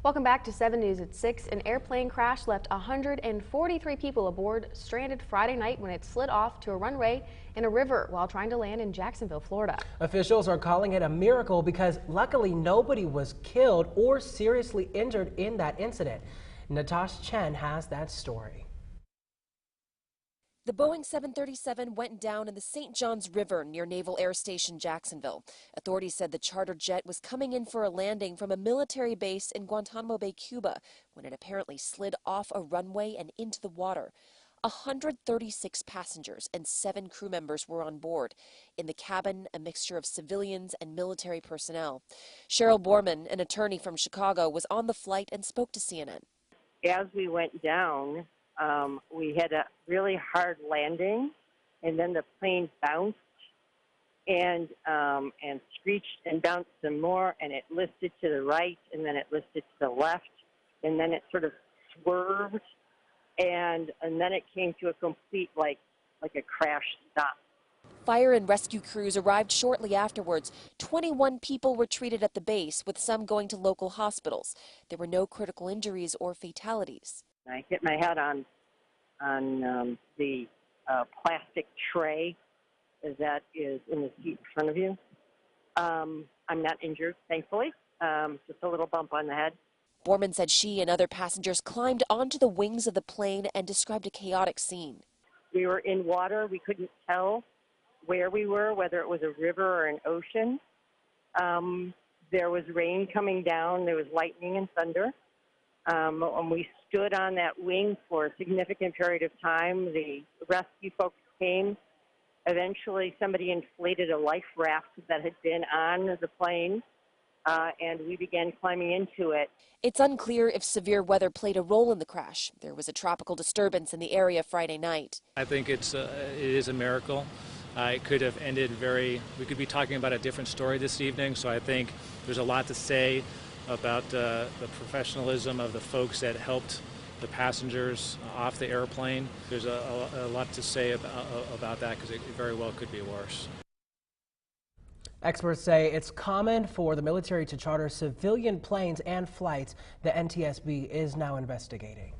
Welcome back to 7 News at 6. An airplane crash left 143 people aboard stranded Friday night when it slid off to a runway in a river while trying to land in Jacksonville, Florida. Officials are calling it a miracle because luckily nobody was killed or seriously injured in that incident. Natasha Chen has that story. The Boeing 737 went down in the St. Johns River near Naval Air Station Jacksonville. Authorities said the charter jet was coming in for a landing from a military base in Guantanamo Bay, Cuba, when it apparently slid off a runway and into the water. 136 passengers and 7 crew members were on board. In the cabin, a mixture of civilians and military personnel. Cheryl Borman, an attorney from Chicago, was on the flight and spoke to CNN. As we went down, we had a really hard landing, and then the plane bounced and screeched and bounced some more, and it listed to the right, and then it listed to the left, and then it sort of swerved, and then it came to a complete, like a crash stop. Fire and rescue crews arrived shortly afterwards. 21 people were treated at the base, with some going to local hospitals. There were no critical injuries or fatalities. I hit my head on the plastic tray that is in the seat in front of you. I'm not injured, thankfully, just a little bump on the head. Borman said she and other passengers climbed onto the wings of the plane and described a chaotic scene. We were in water. We couldn't tell where we were, whether it was a river or an ocean. There was rain coming down. There was lightning and thunder. And we stood on that wing for a significant period of time. The rescue folks came. Eventually, somebody inflated a life raft that had been on the plane, and we began climbing into it. It's unclear if severe weather played a role in the crash. There was a tropical disturbance in the area Friday night. I think it is a miracle. It could have ended we could be talking about a different story this evening, so I think there's a lot to say about the professionalism of the folks that helped the passengers off the airplane. There's a lot to say about that because it very well could be worse. Experts say it's common for the military to charter civilian planes and flights. The NTSB is now investigating.